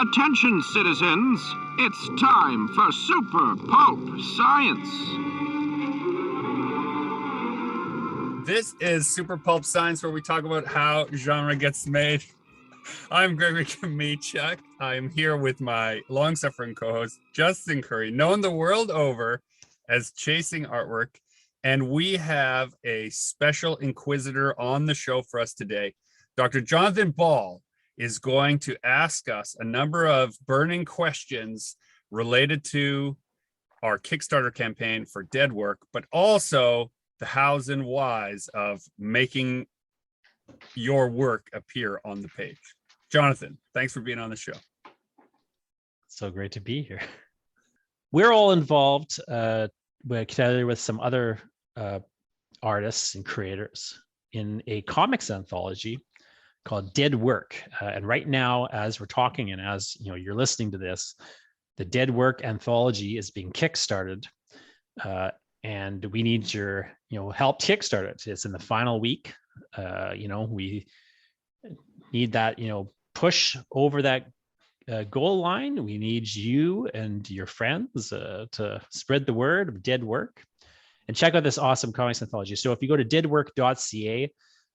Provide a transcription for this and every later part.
Attention, citizens. It's time for Super Pulp Science. This is Super Pulp Science, where we talk about how genre gets made. I'm Gregory Kamichuk. I'm here with my long-suffering co-host, Justin Curry, known the world over as Chasing Artwork. And we have a special inquisitor on the show for us today. Dr. Jonathan Ball is going to ask us a number of burning questions related to our Kickstarter campaign for Dead Work, but also the hows and whys of making your work appear on the page. Jonathan, thanks for being on the show. So great to be here. We're all involved together with some other artists and creators in a comics anthology called Dead Work. And right now, as we're talking and as you're listening to this, the Dead Work anthology is being kickstarted. And we need your help kickstart it. It's in the final week. We need that push over that goal line. We need you and your friends to spread the word of Dead Work and check out this awesome comics anthology. So if you go to deadwork.ca,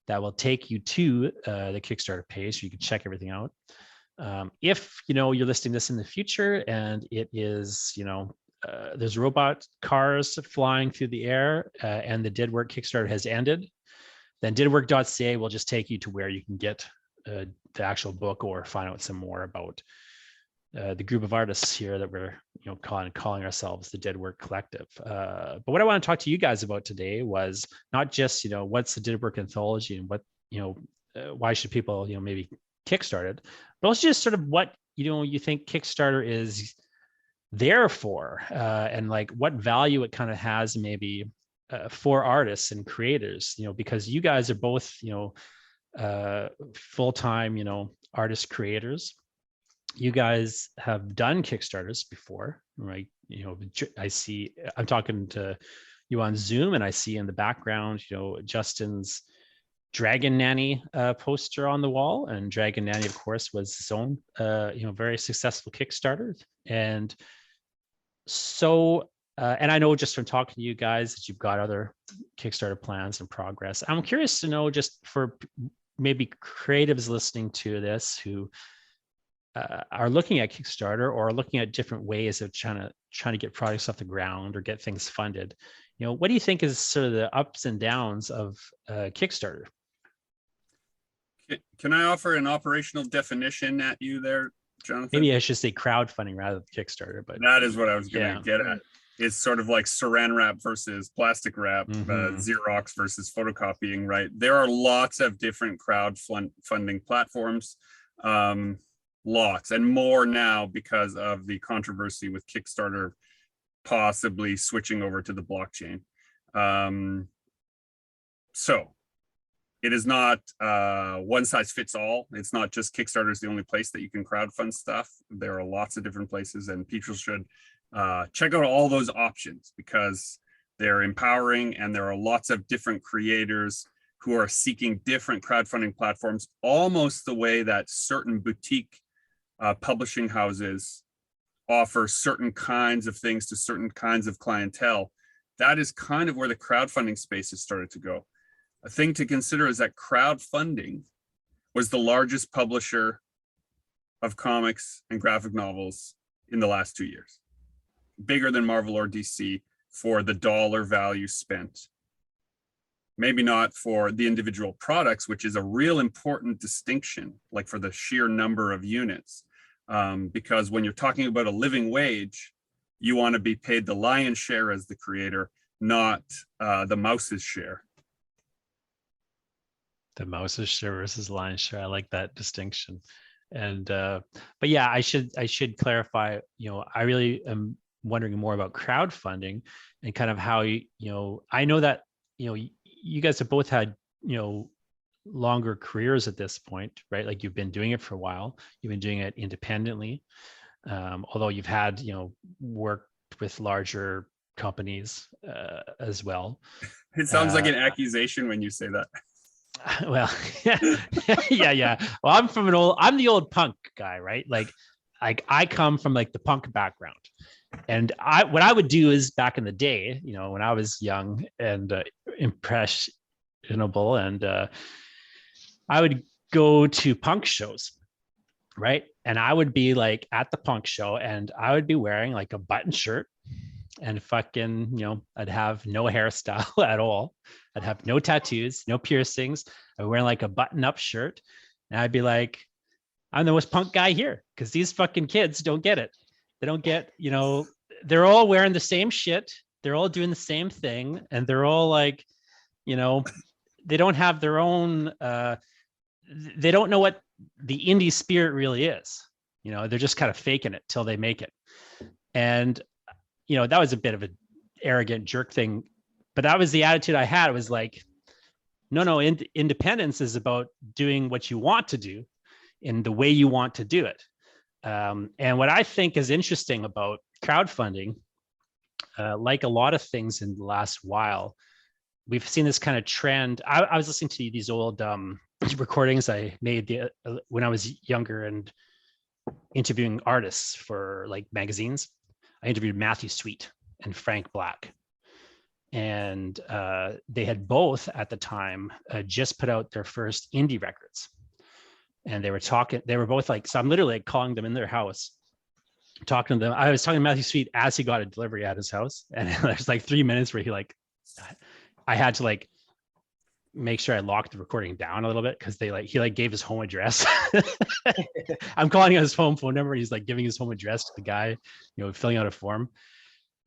that will take you to the Kickstarter page, so you can check everything out. If you're listing this in the future and it is there's robot cars flying through the air and the Dead Work Kickstarter has ended, then deadwork.ca will just take you to where you can get the actual book or find out some more about the group of artists here that we're calling ourselves the Dead Work Collective. But what I want to talk to you guys about today was not just what's the Dead Work anthology and what why should people maybe kickstart it, but also just sort of what you think Kickstarter is there for, and like what value it kind of has maybe for artists and creators, because you guys are both full-time artist creators. You guys have done Kickstarters before, right? I'm talking to you on Zoom, and I see in the background Justin's Dragon Nanny poster on the wall, and Dragon Nanny, of course, was his own very successful Kickstarter. And so and I know just from talking to you guys that you've got other Kickstarter plans in progress. I'm curious to know, just for maybe creatives listening to this who are looking at Kickstarter or looking at different ways of trying to get projects off the ground or get things funded, what do you think is sort of the ups and downs of Kickstarter? Can I offer an operational definition at you there, Jonathan? Maybe I should say crowdfunding rather than Kickstarter, but that is what I was going to get at. It's sort of like saran wrap versus plastic wrap, Xerox versus photocopying, right? There are lots of different crowdfunding platforms, lots and more now because of the controversy with Kickstarter possibly switching over to the blockchain. So it is not one size fits all. It's not just Kickstarter is the only place that you can crowdfund stuff. There are lots of different places, and people should check out all those options because they're empowering, and there are lots of different creators who are seeking different crowdfunding platforms, almost the way that certain boutique publishing houses offer certain kinds of things to certain kinds of clientele. That is kind of where the crowdfunding space has started to go. A thing to consider is that crowdfunding was the largest publisher of comics and graphic novels in the last 2 years. Bigger than Marvel or DC for the dollar value spent. Maybe not for the individual products, which is a real important distinction, like for the sheer number of units. Because when you're talking about a living wage, you want to be paid the lion's share as the creator, not the mouse's share. The mouse's share versus lion's share. I like that distinction. And but yeah, I should clarify. I really am wondering more about crowdfunding and kind of how I know that you guys have both had longer careers at this point, right? Like you've been doing it for a while. You've been doing it independently, although you've had worked with larger companies as well. It sounds like an accusation when you say that. Well, yeah. Well, I'm the old punk guy, right? Like I come from like the punk background. And what I would do is back in the day, when I was young and impressionable, and I would go to punk shows, right? And I would be like at the punk show, and I would be wearing like a button shirt and fucking, I'd have no hairstyle at all. I'd have no tattoos, no piercings. I'd wear like a button-up shirt, and I'd be like, I'm the most punk guy here, because these fucking kids don't get it. They don't get, they're all wearing the same shit. They're all doing the same thing. And they're all like, they don't have their own, they don't know what the indie spirit really is. They're just kind of faking it till they make it. And, that was a bit of an arrogant jerk thing, but that was the attitude I had. It was like, no, independence is about doing what you want to do in the way you want to do it. And what I think is interesting about crowdfunding, like a lot of things in the last while, we've seen this kind of trend. I was listening to these old recordings I made when I was younger and interviewing artists for like magazines. I interviewed Matthew Sweet and Frank Black. And they had both at the time just put out their first indie records. And they were both like, so I'm literally like calling them in their house, talking to them. I was talking to Matthew Sweet as he got a delivery at his house. And there's like 3 minutes where I had to like make sure I locked the recording down a little bit, because he gave his home address. I'm calling his phone number. And he's like giving his home address to the guy, filling out a form.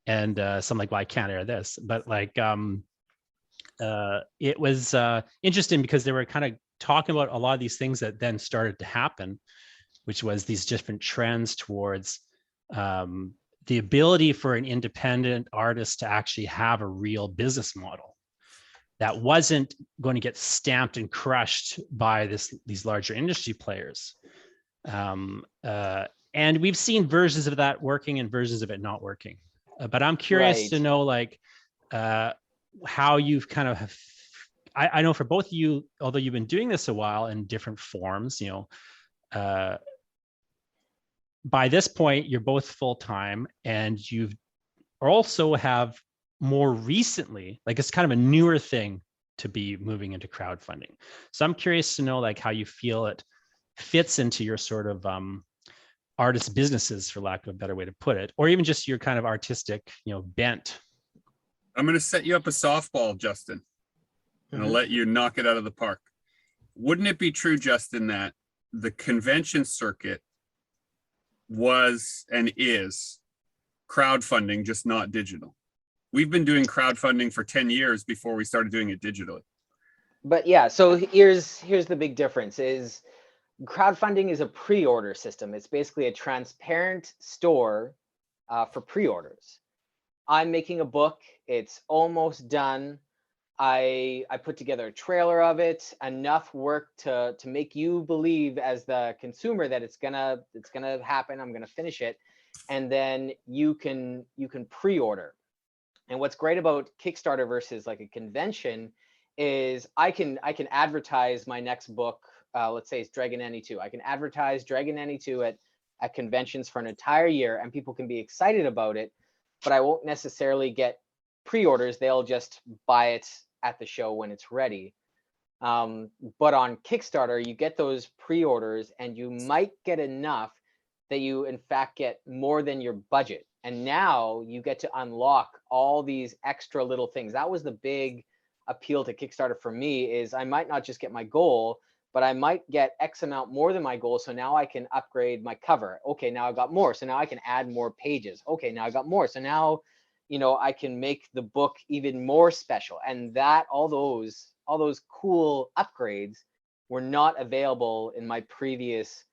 And so I'm like, well, I can't air this. But like, it was interesting because they were kind of talking about a lot of these things that then started to happen, which was these different trends towards the ability for an independent artist to actually have a real business model that wasn't going to get stamped and crushed by these larger industry players. And we've seen versions of that working and versions of it not working. But I'm curious to know, like, how you've kind of I know for both of you, although you've been doing this a while in different forms, by this point, you're both full-time, and you've also have more recently, like it's kind of a newer thing to be moving into crowdfunding. So I'm curious to know like how you feel it fits into your sort of artist businesses, for lack of a better way to put it, or even just your kind of artistic, bent. I'm going to set you up a softball, Justin, and I'll let you knock it out of the park. Wouldn't it be true, Justin, that the convention circuit was and is crowdfunding, just not digital? We've been doing crowdfunding for 10 years before we started doing it digitally. But yeah, so here's the big difference is crowdfunding is a pre-order system. It's basically a transparent store for pre-orders. I'm making a book. It's almost done. I put together a trailer of it, enough work to make you believe as the consumer that it's gonna happen. I'm gonna finish it, and then you can pre-order. And what's great about Kickstarter versus like a convention is I can advertise my next book. Let's say it's Dragon Nanny 2. I can advertise Dragon Nanny 2 at conventions for an entire year, and people can be excited about it, but I won't necessarily get pre-orders. They'll just buy it at the show when it's ready. But on Kickstarter, you get those pre-orders, and you might get enough that you in fact get more than your budget. And now you get to unlock all these extra little things. That was the big appeal to Kickstarter for me, is I might not just get my goal, but I might get X amount more than my goal. So now I can upgrade my cover. Okay, now I got more. So now I can add more pages. Okay, now I got more. So now, I can make the book even more special. And that all those cool upgrades were not available in my previous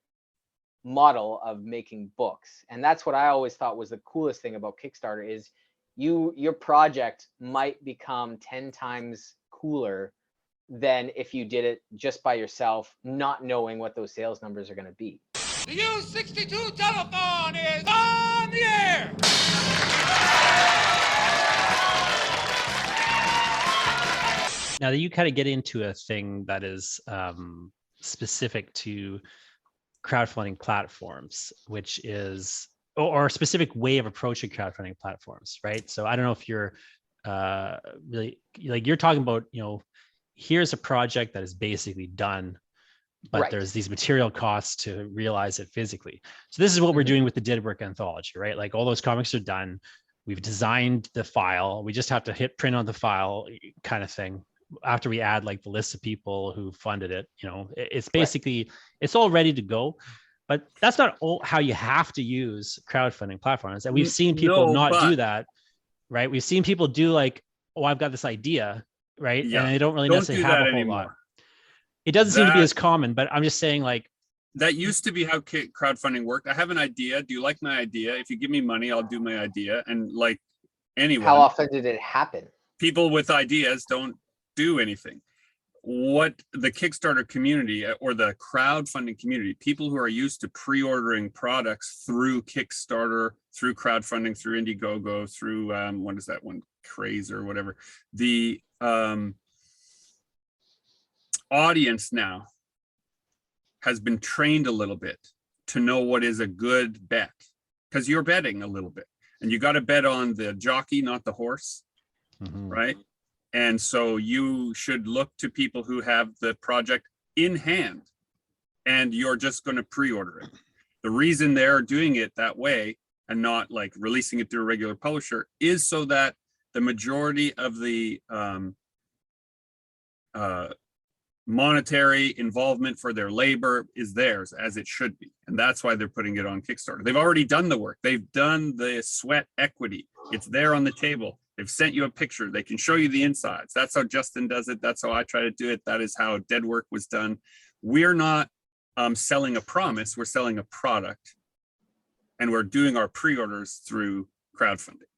model of making books. And that's what I always thought was the coolest thing about Kickstarter is your project might become 10 times cooler than if you did it just by yourself, not knowing what those sales numbers are going to be. The U62 telephone is on the air. Now that you kind of get into a thing that is specific to crowdfunding platforms, which is or a specific way of approaching crowdfunding platforms, right? So I don't know if you're really like you're talking about, here's a project that is basically done, but Right. there's these material costs to realize it physically. So this is what we're doing with the Dead Work Anthology, right? Like all those comics are done. We've designed the file. We just have to hit print on the file kind of thing. After we add like the list of people who funded it, it's basically, it's all ready to go. But that's not how you have to use crowdfunding platforms. And we've seen people do that, right? We've seen people do like, oh, I've got this idea, right? Yeah. And they don't really necessarily have a whole lot. It doesn't seem to be as common, but I'm just saying like, that used to be how crowdfunding worked. I have an idea. Do you like my idea? If you give me money, I'll do my idea. And like anyone. How often did it happen? People with ideas don't do anything. What the Kickstarter community or the crowdfunding community, people who are used to pre-ordering products through Kickstarter, through crowdfunding, through Indiegogo, through what is that one, Craze or whatever, the audience now has been trained a little bit to know what is a good bet, because you're betting a little bit and you got to bet on the jockey, not the horse, right? And so you should look to people who have the project in hand and you're just going to pre-order it. The reason they're doing it that way and not like releasing it through a regular publisher is so that the majority of the monetary involvement for their labor is theirs, as it should be. And that's why they're putting it on Kickstarter. They've already done the work. They've done the sweat equity. It's there on the table. They've sent you a picture. They can show you the insides. That's how Justin does it. That's how I try to do it. That is how Dead Work was done. We're not selling a promise. We're selling a product. And we're doing our pre-orders through crowdfunding.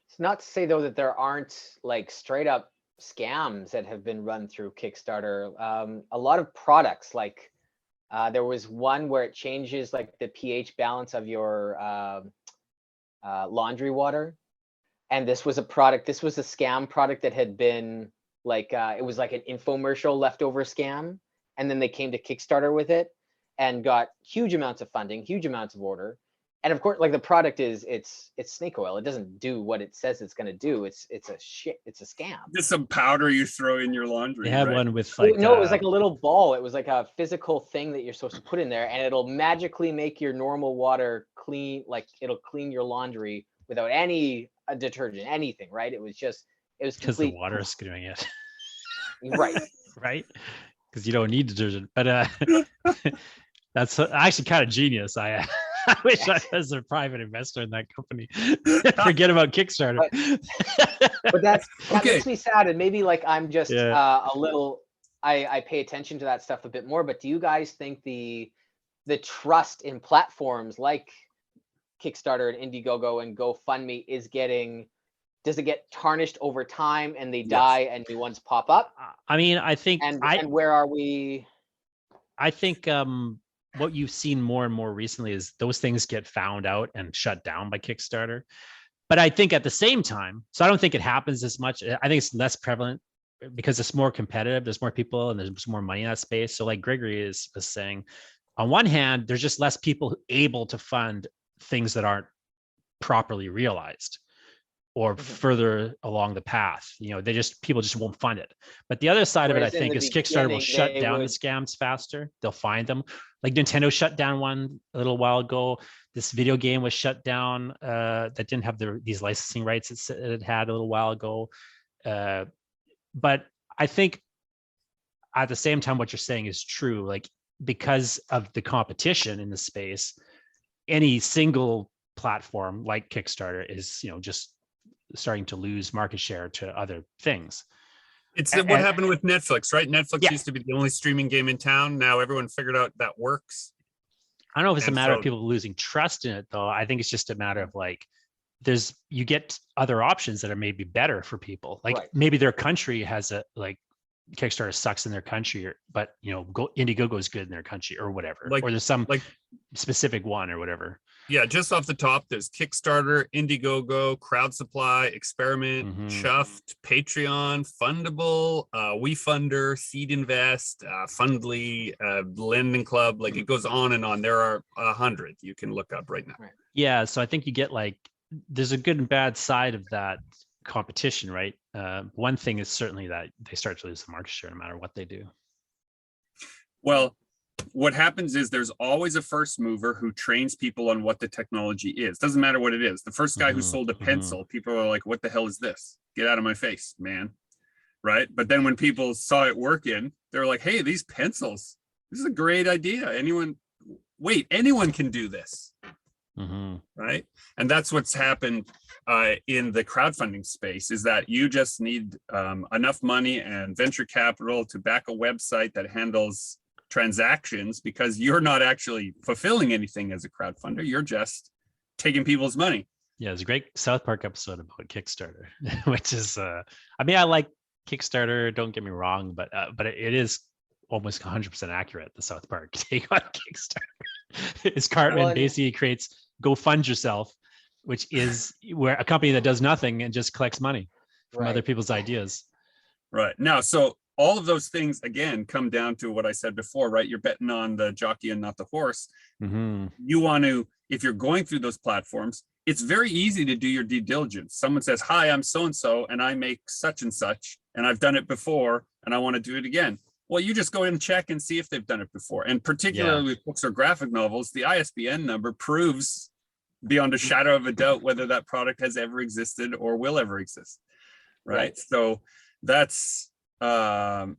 It's not to say, though, that there aren't like straight up scams that have been run through Kickstarter. A lot of products, like there was one where it changes like the pH balance of your laundry water. And this was a product, this was a scam product that had been like, it was like an infomercial leftover scam. And then they came to Kickstarter with it and got huge amounts of funding, huge amounts of order. And of course, like the product is, it's snake oil. It doesn't do what it says it's going to do. It's a scam. Just some powder you throw in your laundry. They had one with like, no, it was like a little ball. It was like a physical thing that you're supposed to put in there, and it'll magically make your normal water clean. Like it'll clean your laundry without any detergent, anything, right? It was because the water is doing it. Right. Right. Because you don't need detergent, but that's actually kind of genius. I wish I was a private investor in that company. Forget about Kickstarter. But that makes me sad, and maybe like I'm just a little. I pay attention to that stuff a bit more. But do you guys think the trust in platforms like Kickstarter and Indiegogo and GoFundMe does it get tarnished over time and they die and new ones pop up? I mean, I think and where are we? I think what you've seen more and more recently is those things get found out and shut down by Kickstarter. But I think at the same time, so I don't think it happens as much. I think it's less prevalent because it's more competitive. There's more people and there's more money in that space. So like Gregory was saying, on one hand, there's just less people able to fund things that aren't properly realized or further along the path. People just won't fund it. But the other side of it, I think, is Kickstarter will shut down the scams faster. They'll find them. Like Nintendo shut down one a little while ago. This video game was shut down that didn't have these licensing rights it had a little while ago. But I think at the same time, what you're saying is true. Like because of the competition in the space, any single platform like Kickstarter is, just starting to lose market share to other things. It's what happened with Netflix, right? Netflix used to be the only streaming game in town. Now everyone figured out that works. I don't know if it's a matter of people losing trust in it, though. I think it's just a matter of like, you get other options that are maybe better for people. Like maybe their country has Kickstarter sucks in their country, but Indiegogo is good in their country or whatever. Or there's some specific one or whatever. Yeah, just off the top, there's Kickstarter, Indiegogo, Crowd Supply, Experiment, Chuffed, Patreon, Fundable, WeFunder, Seed Invest, Fundly, Lending Club. Like it goes on and on. There are 100 you can look up right now. Yeah, so I think you get like, there's a good and bad side of that competition, right? One thing is certainly that they start to lose the market share no matter what they do. Well, what happens is there's always a first mover who trains people on what the technology is. Doesn't matter what it is. The first guy who sold a pencil, people are like, what the hell is this? Get out of my face, man. Right? But then when people saw it working, they're like, hey, these pencils, this is a great idea. Anyone can do this. Right? And that's what's happened in the crowdfunding space, is that you just need enough money and venture capital to back a website that handles transactions, because you're not actually fulfilling anything as a crowdfunder. You're just taking people's money. Yeah, there's a great South Park episode about Kickstarter, which is, I mean, I like Kickstarter, don't get me wrong, but it is almost 100% accurate, the South Park take on Kickstarter. Is Cartman basically creates Go Fund Yourself, which is where a company that does nothing and just collects money from other people's ideas. Right. Now, so all of those things, again, come down to what I said before, right? You're betting on the jockey and not the horse. You want to, if you're going through those platforms, it's very easy to do your due diligence. Someone says, hi, I'm so-and-so, and I make such and such, and I've done it before, and I want to do it again. Well, you just go in and check and see if they've done it before. And particularly with books or graphic novels, the ISBN number proves beyond a shadow of a doubt whether that product has ever existed or will ever exist. Right. So that's the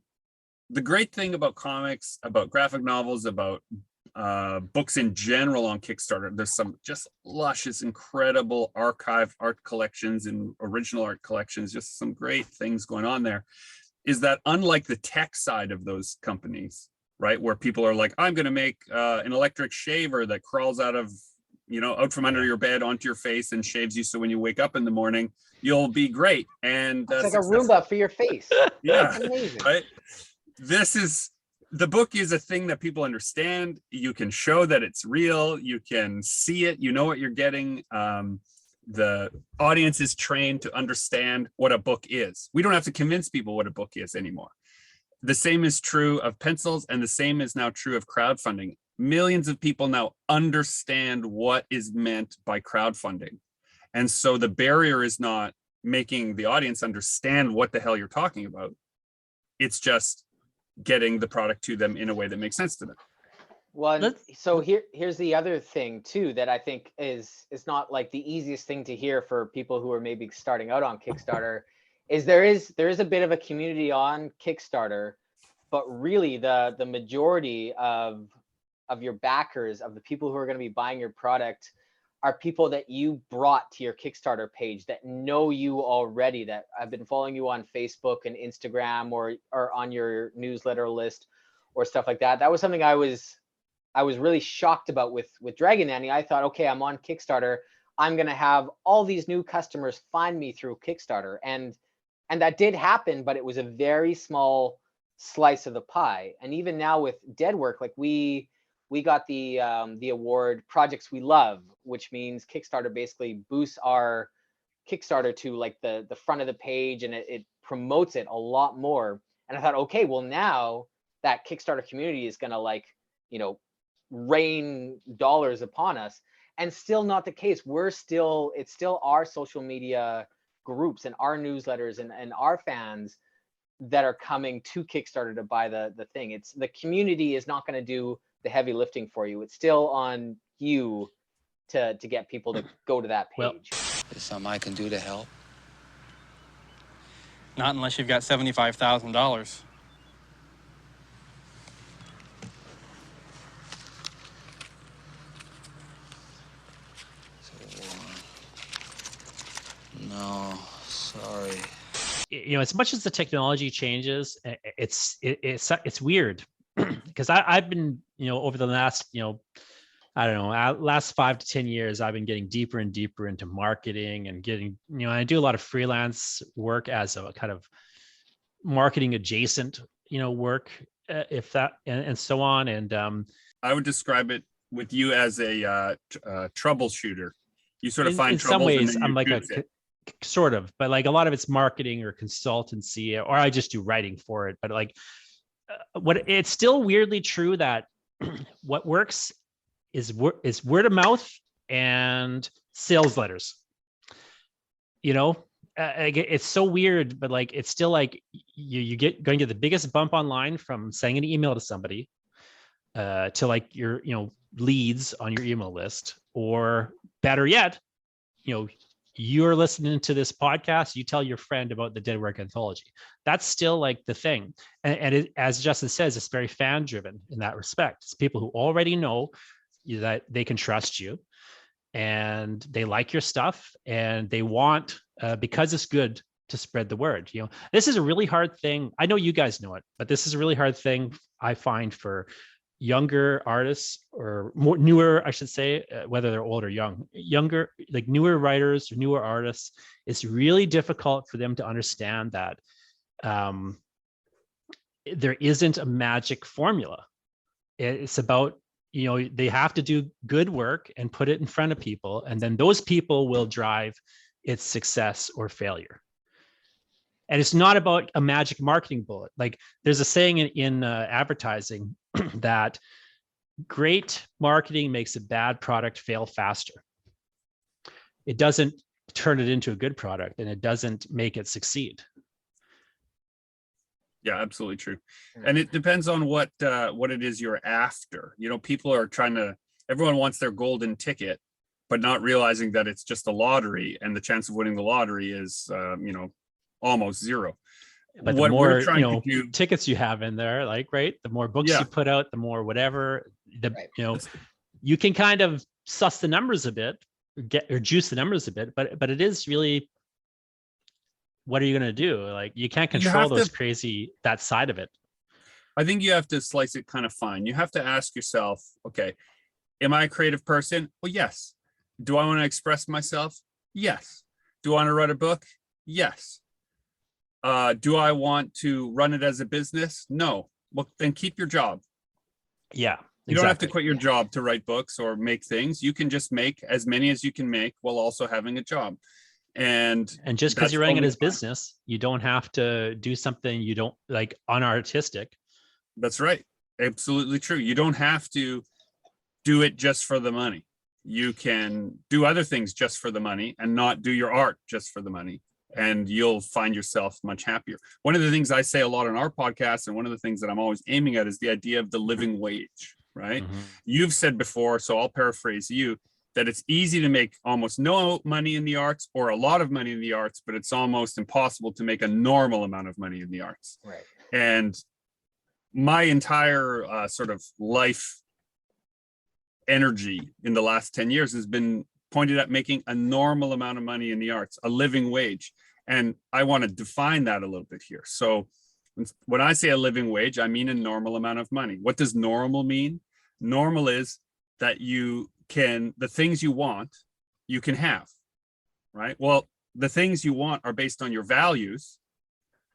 great thing about comics, about graphic novels, about books in general on Kickstarter. There's some just luscious, incredible archive art collections and original art collections, just some great things going on there. Is that unlike the tech side of those companies, right, where people are like, I'm going to make an electric shaver that crawls out of, out from under your bed onto your face and shaves you, so when you wake up in the morning, you'll be great. And it's like a Roomba for your face. Yeah, it's amazing. Right? The book is a thing that people understand. You can show that it's real. You can see it. You know what you're getting. The audience is trained to understand what a book is. We don't have to convince people what a book is anymore. The same is true of pencils, and the same is now true of crowdfunding. Millions of people now understand what is meant by crowdfunding. And so the barrier is not making the audience understand what the hell you're talking about. It's just getting the product to them in a way that makes sense to them. Well, so here's the other thing too that I think is not like the easiest thing to hear for people who are maybe starting out on Kickstarter, is there is a bit of a community on Kickstarter, but really the majority of your backers, of the people who are going to be buying your product, are people that you brought to your Kickstarter page, that know you already, that have been following you on Facebook and Instagram, or on your newsletter list or stuff like that. That was something I was really shocked about with Dragon Nanny. I thought, okay, I'm on Kickstarter, I'm going to have all these new customers find me through Kickstarter. And that did happen, but it was a very small slice of the pie. And even now with Dead Work, like we got the award Projects We Love, which means Kickstarter basically boosts our Kickstarter to like the front of the page, and it promotes it a lot more. And I thought, okay, well, now that Kickstarter community is going to rain dollars upon us. And still not the case. It's still our social media groups and our newsletters and our fans that are coming to Kickstarter to buy the thing. It's the community is not going to do the heavy lifting for you. It's still on you to get people to go to that page. There's something I can do to help. Not unless you've got $75,000. No, sorry. As much as the technology changes, it's weird because I've been, over the last, I don't know, last 5 to 10 years, I've been getting deeper and deeper into marketing and getting, I do a lot of freelance work as a kind of marketing adjacent, work, if that, and so on. And I would describe it with you as a troubleshooter. You sort of find in some troubles and ways then I'm you like a fix it. sort of, but like a lot of it's marketing or consultancy, or I just do writing for it. But like what it's still weirdly true that what works is word of mouth and sales letters. You know, it's so weird, but like it's still like you get going to get the biggest bump online from sending an email to somebody, to like your leads on your email list, or better yet, you're listening to this podcast, you tell your friend about the Dead Work Anthology. That's still like the thing. And it, as Justin says, it's very fan driven in that respect. It's people who already know that they can trust you and they like your stuff and they want, because it's good, to spread the word. This is a really hard thing. I know you guys know it, but this is a really hard thing I find for younger artists, or more newer, I should say, whether they're old or younger, like newer writers or newer artists. It's really difficult for them to understand that there isn't a magic formula. It's about, they have to do good work and put it in front of people, and then those people will drive its success or failure. And it's not about a magic marketing bullet. Like there's a saying in advertising that great marketing makes a bad product fail faster. It doesn't turn it into a good product, and it doesn't make it succeed. Yeah, absolutely true. And it depends on what it is you're after. People are everyone wants their golden ticket, but not realizing that it's just a lottery, and the chance of winning the lottery is almost zero. But the more tickets you have in there, like, right, the more books you put out, the more whatever, you can kind of suss the numbers a bit, or juice the numbers a bit, but it is really, what are you going to do? Like, you can't control that side of it. I think you have to slice it kind of fine. You have to ask yourself, okay, am I a creative person? Well, yes. Do I want to express myself? Yes. Do I want to write a book? Yes. Do I want to run it as a business? No. Well, then keep your job. Yeah. You don't have to quit your job to write books or make things. You can just make as many as you can make while also having a job. And just because you're running it as business, you don't have to do something you don't like, unartistic. That's right. Absolutely true. You don't have to do it just for the money. You can do other things just for the money and not do your art just for the money. And you'll find yourself much happier. One of the things I say a lot on our podcast, and one of the things that I'm always aiming at, is the idea of the living wage, right? Mm-hmm. You've said before, so I'll paraphrase you, that it's easy to make almost no money in the arts or a lot of money in the arts, but it's almost impossible to make a normal amount of money in the arts. Right. And my entire sort of life energy in the last 10 years has been pointed at making a normal amount of money in the arts, a living wage. And I want to define that a little bit here. So when I say a living wage, I mean a normal amount of money. What does normal mean? Normal is that the things you want, you can have, right? Well, the things you want are based on your values,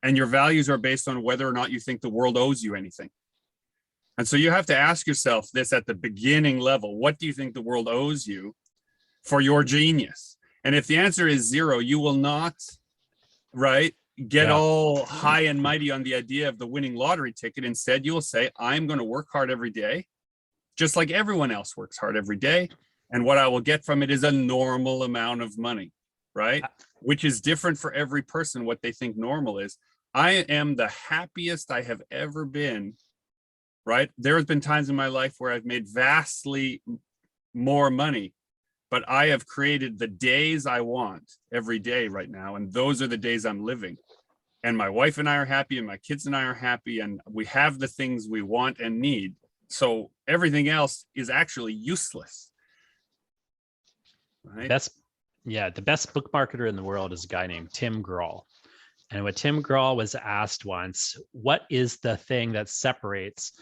and your values are based on whether or not you think the world owes you anything. And so you have to ask yourself this at the beginning level: what do you think the world owes you for your genius? And if the answer is zero, you will not, right, get all high and mighty on the idea of the winning lottery ticket. Instead, you will say, I'm going to work hard every day, just like everyone else works hard every day. And what I will get from it is a normal amount of money, right? Which is different for every person, what they think normal is. I am the happiest I have ever been, right? There has been times in my life where I've made vastly more money, but I have created the days I want every day right now. And those are the days I'm living. And my wife and I are happy, and my kids and I are happy, and we have the things we want and need. So everything else is actually useless. Right? The best book marketer in the world is a guy named Tim Grahl. And what Tim Grahl was asked once, what is the thing that separates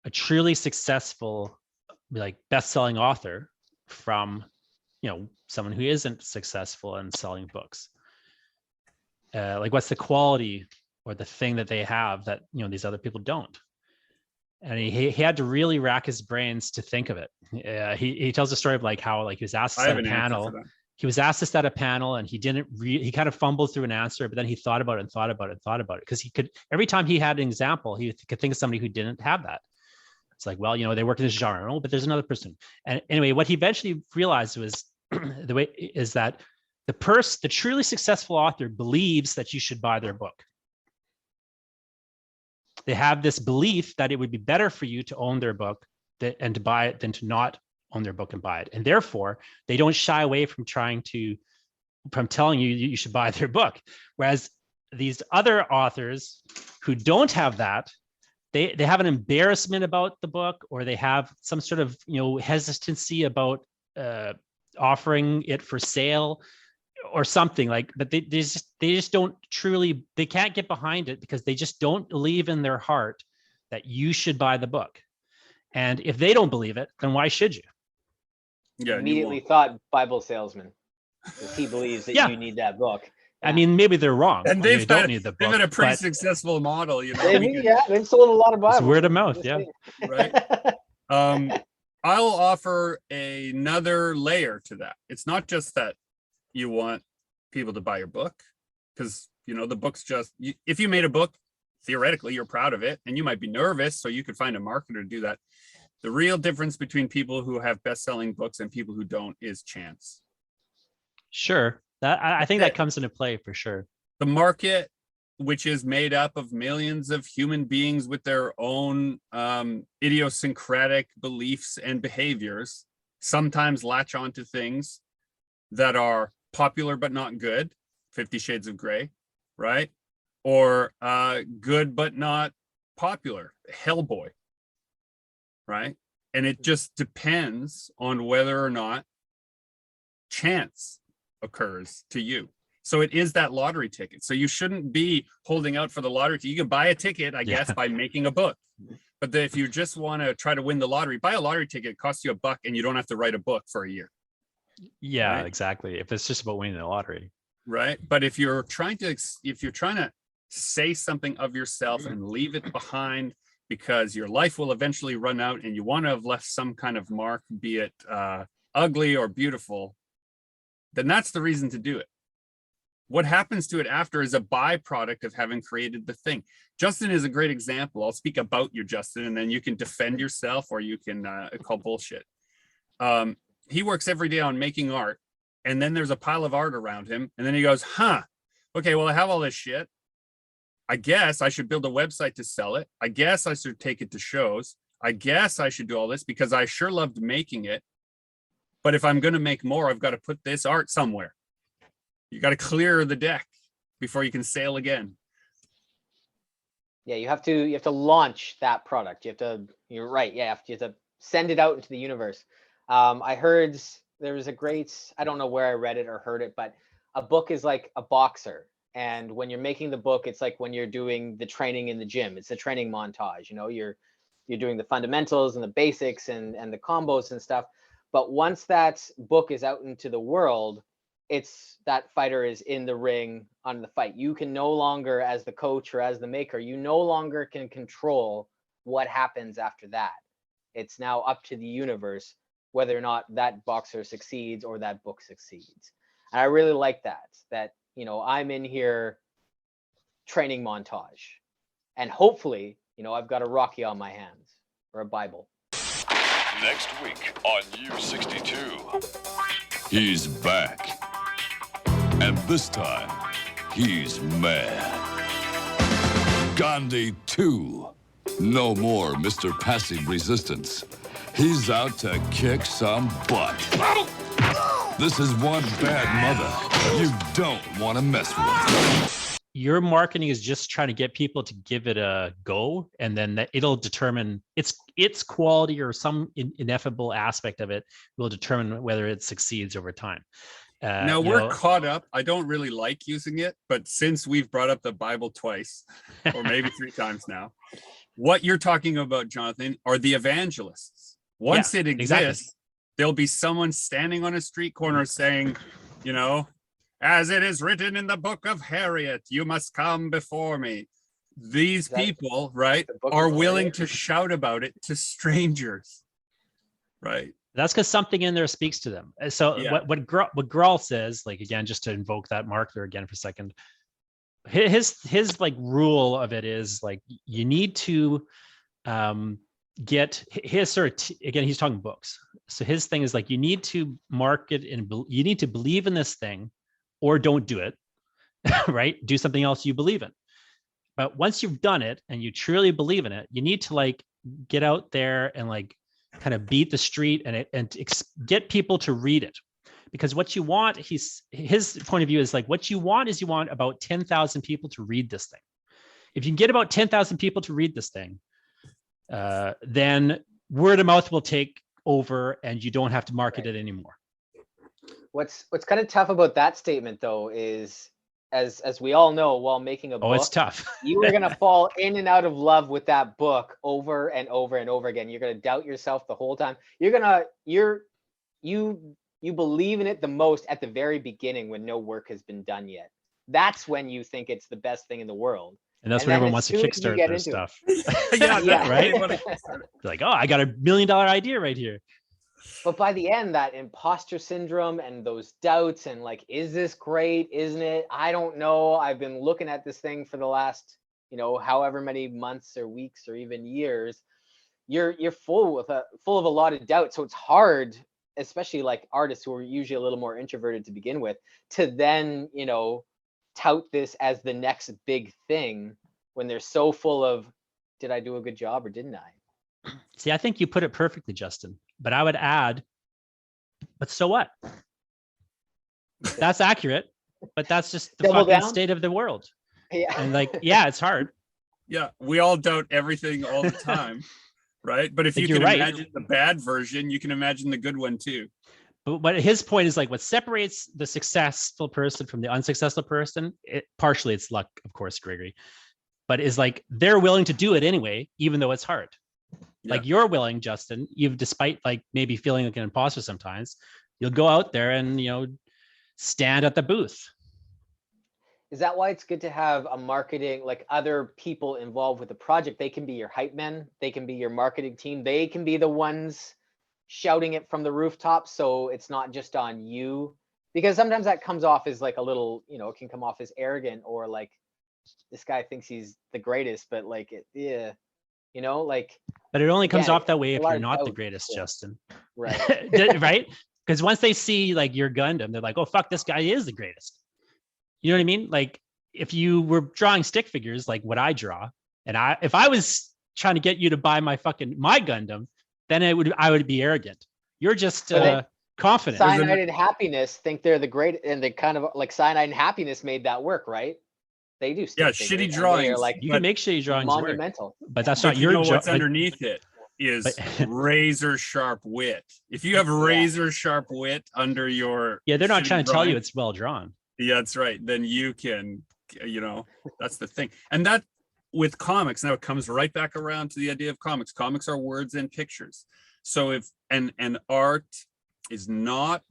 a truly successful, like, best-selling author from, someone who isn't successful in selling books? Like, what's the quality or the thing that they have that, these other people don't? And he had to really rack his brains to think of it. He tells a story of like how like he was asked to I set have a an answer for panel. that. He was asked to set a panel and he didn't he kind of fumbled through an answer, but then he thought about it and thought about it and thought about it, because he could, every time he had an example, he could think of somebody who didn't have that. It's like, well, you know, they work in this genre, but there's another person. And anyway, what he eventually realized was the way is that the truly successful author believes that you should buy their book. They have this belief that it would be better for you to own their book and to buy it than to not own their book and buy it. And therefore, they don't shy away from telling you you should buy their book. Whereas these other authors who don't have that, they have an embarrassment about the book, or they have some sort of, you know, hesitancy about offering it for sale or something like, but they just don't truly, they can't get behind it because they just don't believe in their heart that you should buy the book. And if they don't believe it, then why should you? Yeah, Immediately thought Bible salesman, because he believes that you need that book. I mean, maybe they're wrong. and they don't need the book. they've had a pretty but successful model, you know. They've sold a lot of Bibles. it's word of mouth, yeah. Right. I'll offer another layer to that. It's not just that you want people to buy your book, because, you know, the book's just, if you made a book, theoretically, you're proud of it, and you might be nervous, so you could find a marketer to do that. The real difference between people who have best-selling books and people who don't is chance. Sure. I think that comes into play for sure. The market, which is made up of millions of human beings with their own idiosyncratic beliefs and behaviors, sometimes latch onto things that are popular but not good, 50 Shades of Grey, right? Or good but not popular, Hellboy, right? And it just depends on whether or not chance occurs to you. So it is that lottery ticket. So you shouldn't be holding out for the lottery. You can buy a ticket, I guess, by making a book. But if you just want to try to win the lottery, buy a lottery ticket. It costs you $1 and you don't have to write a book for a year. Yeah, right? exactly. If it's just about winning the lottery. Right. But if you're trying to say something of yourself and leave it behind because your life will eventually run out and you want to have left some kind of mark, be it ugly or beautiful, then that's the reason to do it. What happens to it after is a byproduct of having created the thing. Justin is a great example. I'll speak about you, Justin, and then you can defend yourself or you can call bullshit. He works every day on making art, and then there's a pile of art around him, and then he goes, okay, well, I have all this shit. I guess I should build a website to sell it. I guess I should take it to shows. I guess I should do all this because I sure loved making it. But if I'm going to make more, I've got to put this art somewhere. You got to clear the deck before you can sail again. Yeah, you have to launch that product. You're right. Yeah, you have to send it out into the universe. I heard there was a great, I don't know where I read it or heard it, but a book is like a boxer. And when you're making the book, it's like when you're doing the training in the gym. It's a training montage. You know, you're doing the fundamentals and the basics and the combos and stuff. But once that book is out into the world, it's that fighter is in the ring on the fight. You can no longer, as the coach or as the maker, you no longer can control what happens after that. It's now up to the universe whether or not that boxer succeeds or that book succeeds. And I really like that, you know, I'm in here training montage. And hopefully, you know, I've got a Rocky on my hands or a Bible. Next week on U62. He's back. And this time, he's mad. Gandhi 2. No more Mr. Passive Resistance. He's out to kick some butt. This is one bad mother you don't want to mess with. Your marketing is just trying to get people to give it a go, and then it'll determine its quality, or some ineffable aspect of it will determine whether it succeeds over time. Now we're caught up. I don't really like using it, but since we've brought up the Bible twice, or maybe 3 times now, what you're talking about, Jonathan, are the evangelists. Once it exists, exactly. There'll be someone standing on a street corner saying, you know, as it is written in the book of Harriet, you must come before me. these That- people, right, the book are is willing hilarious. to shout about it to strangers, right? That's because something in there speaks to them. So Yeah. what Grawl says, like again, just to invoke that marker again for a second, his like rule of it is like you need to get his sort of again, he's talking books. So his thing is like you need to market and you need to believe in this thing, or don't do it, right? Do something else you believe in. But once you've done it and you truly believe in it, you need to like get out there and like kind of beat the street and get people to read it. Because what you want, his point of view is like what you want is you want about 10,000 people to read this thing. If you can get about 10,000 people to read this thing, then word of mouth will take over and you don't have to market it anymore. What's kind of tough about that statement though is, as we all know, while making a book, It's tough. you are gonna fall in and out of love with that book over and over and over again. You're gonna doubt yourself the whole time. You believe in it the most at the very beginning when no work has been done yet. That's when you think it's the best thing in the world. And that's And when then everyone as wants to soon as you kickstart get their into it- stuff. Yeah, Yeah. Right? Right. They're like, oh, I got $1 million idea right here. But by the end, that imposter syndrome and those doubts and like, is this great? Isn't it? I don't know. I've been looking at this thing for the last, however many months or weeks or even years. You're full of a lot of doubt. So it's hard, especially like artists who are usually a little more introverted to begin with, to then, tout this as the next big thing when they're so full of, did I do a good job or didn't I? See, I think you put it perfectly, Justin. But I would add, but so what? That's accurate, but that's just the Double fucking down? state of the world. Yeah. And like, yeah, it's hard. Yeah, we all doubt everything all the time, right? But if But you you're can right. imagine the bad version, you can imagine the good one too. But his point is like what separates the successful person from the unsuccessful person, partially it's luck, of course, Gregory, but is like they're willing to do it anyway, even though it's hard. Like you're willing, Justin, despite like maybe feeling like an imposter sometimes, you'll go out there and, stand at the booth. Is that why it's good to have a marketing, like other people involved with the project? They can be your hype men. They can be your marketing team. They can be the ones shouting it from the rooftop. So it's not just on you, because sometimes that comes off as like a little, it can come off as arrogant or like this guy thinks he's the greatest, but like, like. But it only comes Again, off that way a if lot you're of not the doubt. greatest, Yeah. Justin. Right. Right? Because once they see like your Gundam, they're like, oh, fuck, this guy is the greatest. You know what I mean? Like if you were drawing stick figures like what I draw, and if I was trying to get you to buy my Gundam, then I would be arrogant. You're just confident. Cyanide and Happiness think they're the great, and they kind of like Cyanide and Happiness made that work, right? They do. Yeah, stick figures, shitty and they drawings. are like You can make shitty drawings work, monumental. but that's But not you your know job. what's underneath it is but- razor sharp wit. If you have razor sharp wit under your Yeah, they're not shitty trying to tell you drawing, it's well drawn. yeah, that's right. Then you can, that's the thing. And that with comics, now it comes right back around to the idea of comics. Comics are words and pictures. So if and art is not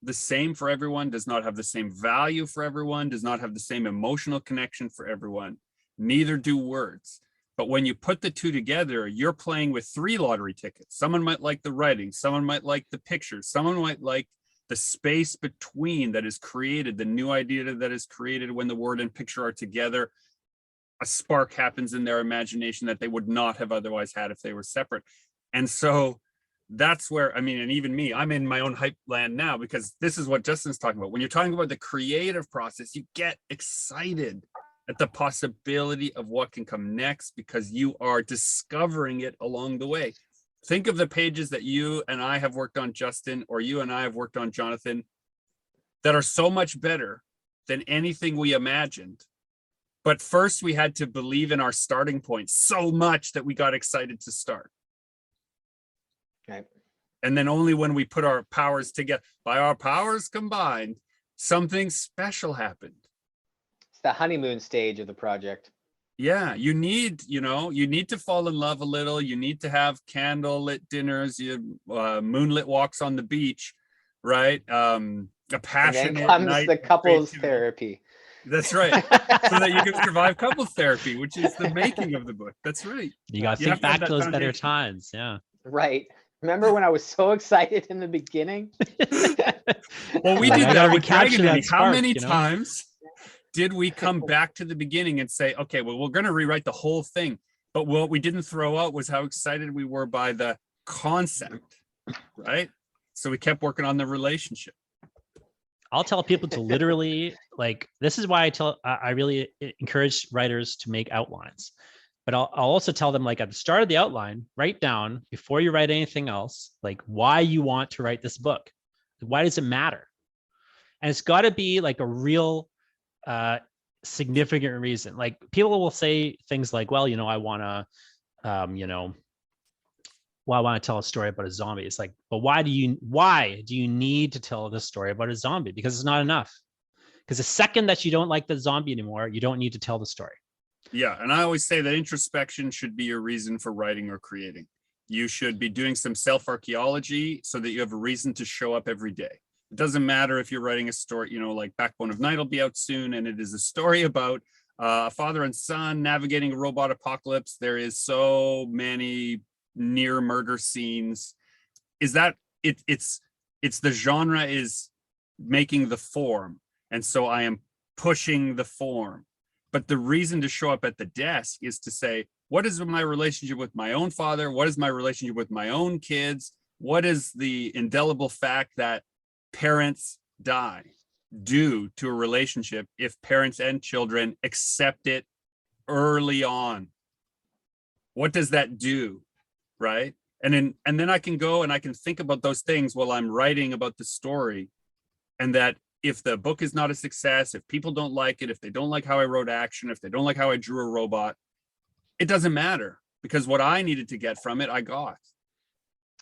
the same for everyone, does not have the same value for everyone, does not have the same emotional connection for everyone. Neither do words. But when you put the two together, you're playing with 3 lottery tickets. Someone might like the writing, someone might like the pictures, someone might like the space between that is created, the new idea that is created when the word and picture are together. A spark happens in their imagination that they would not have otherwise had if they were separate. And so that's where, and even me, I'm in my own hype land now, because this is what Justin's talking about. When you're talking about the creative process, you get excited at the possibility of what can come next because you are discovering it along the way. Think of the pages that you and I have worked on, Justin, or you and I have worked on, Jonathan, that are so much better than anything we imagined. But first we had to believe in our starting point so much that we got excited to start. Right. And then only when we put our powers together, by our powers combined, something special happened. It's the honeymoon stage of the project. Yeah, you need to fall in love a little. You need to have candlelit dinners, moonlit walks on the beach, right? A passionate And then comes night the of couples creativity. therapy. That's right. So that you can survive couples therapy, which is the making of the book. That's right. You got to You think have to have back to that those better foundation. times. Yeah. Right. Remember when I was so excited in the beginning? Well, we Now did you gotta that with recapture Dragon that Age. How spark, many you know? times did we come back to the beginning and say, okay, well, we're going to rewrite the whole thing. But what we didn't throw out was how excited we were by the concept, right? So we kept working on the relationship. I'll tell people to literally like, this is why I really encourage writers to make outlines, but I'll also tell them, like, at the start of the outline, write down before you write anything else, like why you want to write this book. Why does it matter? And it's got to be like a real significant reason. Like, people will say things like, well, I want to, well, I want to tell a story about a zombie. It's like, but why do you need to tell this story about a zombie? Because it's not enough. Because the second that you don't like the zombie anymore, you don't need to tell the story. Yeah. And I always say that introspection should be your reason for writing or creating. You should be doing some self-archaeology so that you have a reason to show up every day. It doesn't matter if you're writing a story, like Backbone of Night will be out soon, and it is a story about a father and son navigating a robot apocalypse. There is so many near murder scenes. Is that it's the genre is making the form, and so I am pushing the form. But the reason to show up at the desk is to say, what is my relationship with my own father? What is my relationship with my own kids? What is the indelible fact that parents die due to a relationship if parents and children accept it early on? What does that do? Right? And then I can go and I can think about those things while I'm writing about the story. And that if the book is not a success, if people don't like it, if they don't like how I wrote action, if they don't like how I drew a robot, it doesn't matter, because what I needed to get from it, I got.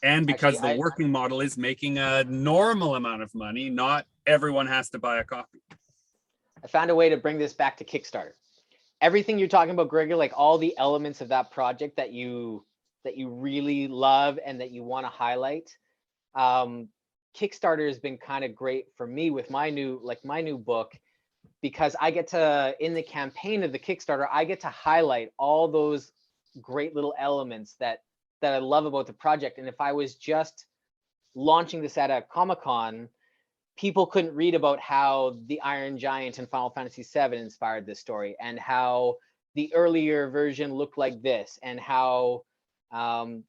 And because Actually, the working model is making a normal amount of money, not everyone has to buy a copy. I found a way to bring this back to Kickstarter. Everything you're talking about, Gregor, like all the elements of that project that you really love and that you want to highlight. Kickstarter has been kind of great for me with my new book, because I get to, in the campaign of the Kickstarter, I get to highlight all those great little elements that I love about the project. And if I was just launching this at a Comic-Con, people couldn't read about how the Iron Giant in Final Fantasy VII inspired this story, and how the earlier version looked like this, and how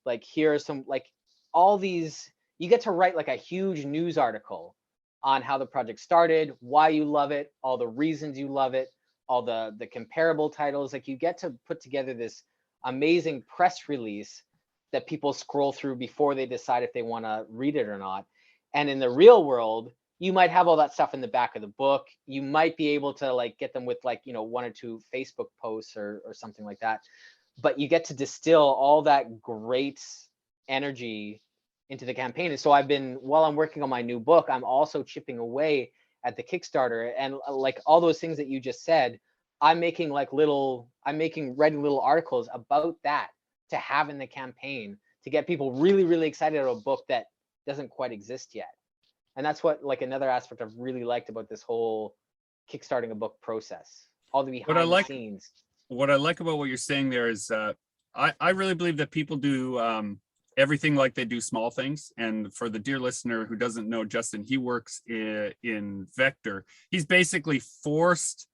like here are some, like, all these, you get to write like a huge news article on how the project started, why you love it, all the reasons you love it, all the comparable titles. Like, you get to put together this amazing press release that people scroll through before they decide if they want to read it or not. And in the real world, you might have all that stuff in the back of the book. You might be able to like get them with like, one or two Facebook posts or something like that. But you get to distill all that great energy into the campaign. And so while I'm working on my new book, I'm also chipping away at the Kickstarter, and like all those things that you just said, I'm writing little articles about that to have in the campaign to get people really, really excited about a book that doesn't quite exist yet. And that's what, like, another aspect I've really liked about this whole kickstarting a book process, all the behind the scenes. What I like about what you're saying there is I really believe that people do everything like they do small things. And for the dear listener who doesn't know Justin, he works in Vector. He's basically forced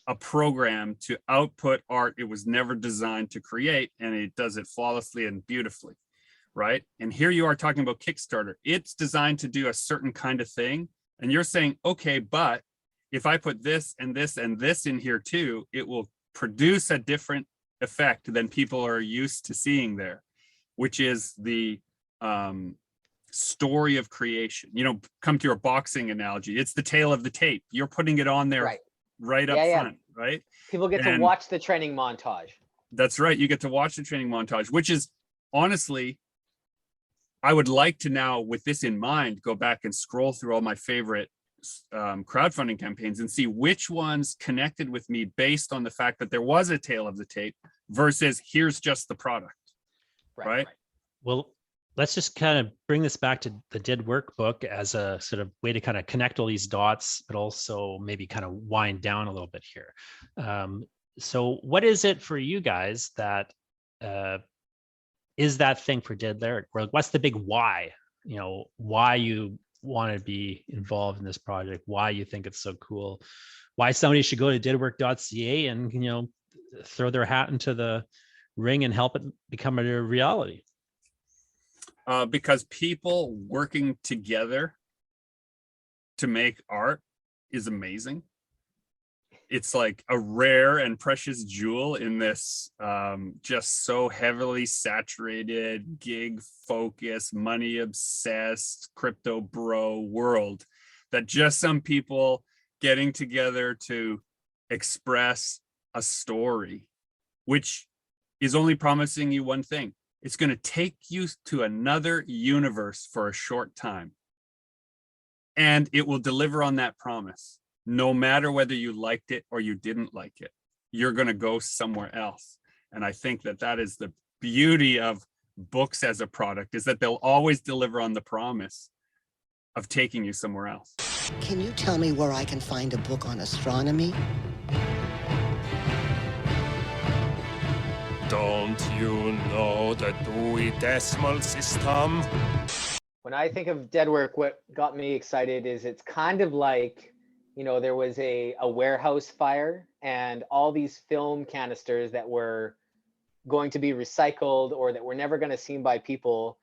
a program to output art it was never designed to create, and it does it flawlessly and beautifully, right? And here you are talking about Kickstarter. It's designed to do a certain kind of thing, and you're saying, okay, but if I put this and this and this in here too, it will produce a different effect than people are used to seeing there, which is the story of creation. Come to your boxing analogy. It's the tail of the tape. You're putting it on there right up front, right? People get to watch the training montage. That's right. You get to watch the training montage, which is honestly, I would like to now, with this in mind, go back and scroll through all my favorite crowdfunding campaigns and see which ones connected with me based on the fact that there was a tail of the tape versus here's just the product, right? Well, let's just kind of bring this back to the Dead Work book as a sort of way to kind of connect all these dots, but also maybe kind of wind down a little bit here. So what is it for you guys that is that thing for Dead Lyric? What's the big why? Why you want to be involved in this project, why you think it's so cool, why somebody should go to deadwork.ca and throw their hat into the ring and help it become a reality. Because people working together to make art is amazing. It's like a rare and precious jewel in this just so heavily saturated, gig focused, money obsessed, crypto bro world, that just some people getting together to express a story, which is only promising you one thing. It's going to take you to another universe for a short time. And it will deliver on that promise. No matter whether you liked it or you didn't like it, you're going to go somewhere else. And I think that that is the beauty of books as a product, is that they'll always deliver on the promise of taking you somewhere else. Can you tell me where I can find a book on astronomy? Don't you know the Dewey Decimal System? When I think of Dead Work, what got me excited is it's kind of like, there was a warehouse fire and all these film canisters that were going to be recycled or that were never going to seen by people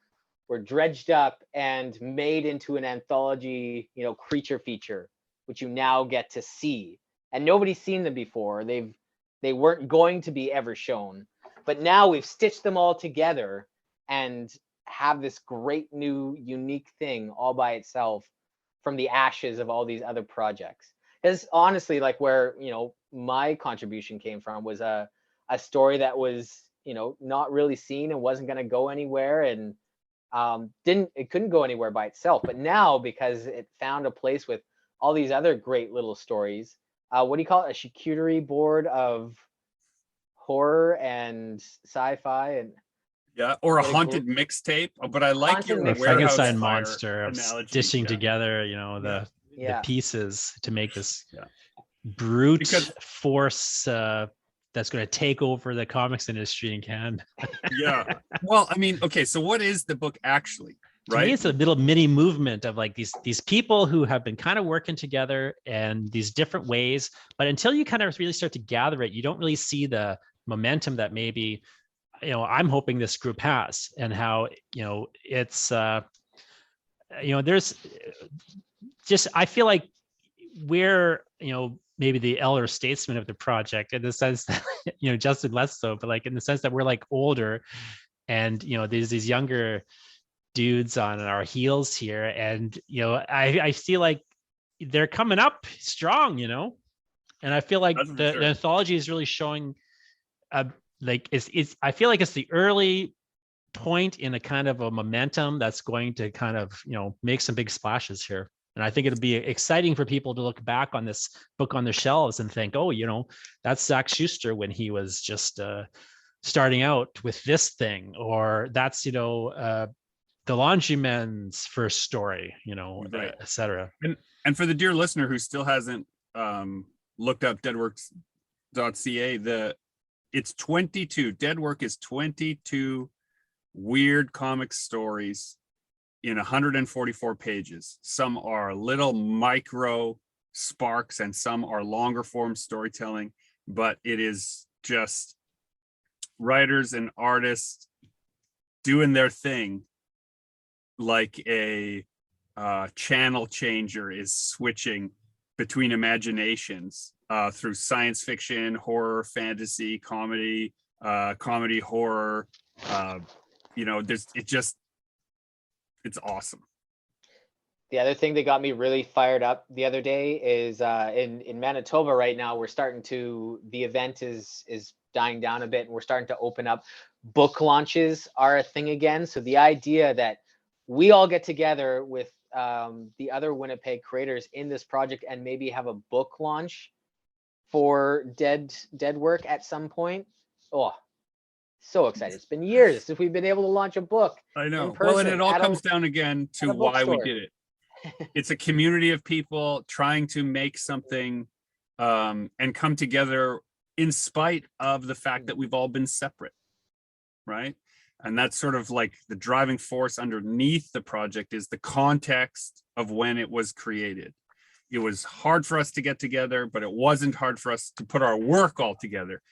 were dredged up and made into an anthology, creature feature, which you now get to see. And nobody's seen them before. They weren't going to be ever shown. But now we've stitched them all together and have this great new unique thing all by itself from the ashes of all these other projects. Because honestly, like where, my contribution came from was a story that was, not really seen and wasn't going to go anywhere and it couldn't go anywhere by itself. But now, because it found a place with all these other great little stories, what do you call it? A charcuterie board of horror and sci-fi and or a haunted mixtape. But I like Haunted your mixtape. warehouse Frankenstein fire monster of analogy. stitching together, the pieces to make this brute force that's going to take over the comics industry in Canada. Well, I mean, okay, so what is the book actually? To me, it's a little mini movement of like these people who have been kind of working together and these different ways, but until you kind of really start to gather it, you don't really see the momentum that maybe I'm hoping this group has, and how it's there's just, I feel like we're maybe the elder statesman of the project, in the sense that Justin less so, but like in the sense that we're like older, and there's these younger dudes on our heels here, and I feel like they're coming up strong, and I feel like the anthology is really showing like it's I feel like it's the early point in a kind of a momentum that's going to kind of make some big splashes here. And I think it'll be exciting for people to look back on this book on their shelves and think, oh, that's Zach Schuster when he was just starting out with this thing, or that's the Laundryman's first story, et cetera. And for the dear listener who still hasn't looked up deadworks.ca, it's 22. Dead Work is 22 weird comic stories in 144 pages. Some are little micro sparks and some are longer form storytelling, but it is just writers and artists doing their thing, like a channel changer is switching between imaginations through science fiction, horror, fantasy, comedy, horror. It's awesome. The other thing that got me really fired up the other day is in Manitoba right now, the event is dying down a bit and we're starting to open up. Book launches are a thing again. So the idea that we all get together with the other Winnipeg creators in this project and maybe have a book launch for Dead Work at some point. Oh, So excited. It's been years since we've been able to launch a book. I know. in Well, and person it all at a- comes down again to at a why we bookstore. did it. It's a community of people trying to make something and come together in spite of the fact that we've all been separate, right? And that's sort of like the driving force underneath the project is the context of when it was created. It was hard for us to get together, but it wasn't hard for us to put our work all together.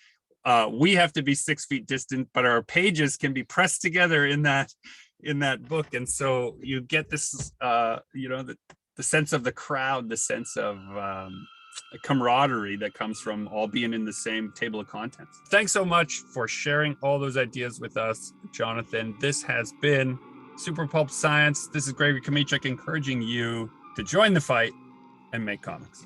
We have to be 6 feet distant, but our pages can be pressed together in that book. And so you get this, you know, the sense of the crowd, the sense of camaraderie that comes from all being in the same table of contents. Thanks so much for sharing all those ideas with us, Jonathan. This has been Super Pulp Science. This is Gregory Kamichuk encouraging you to join the fight and make comics.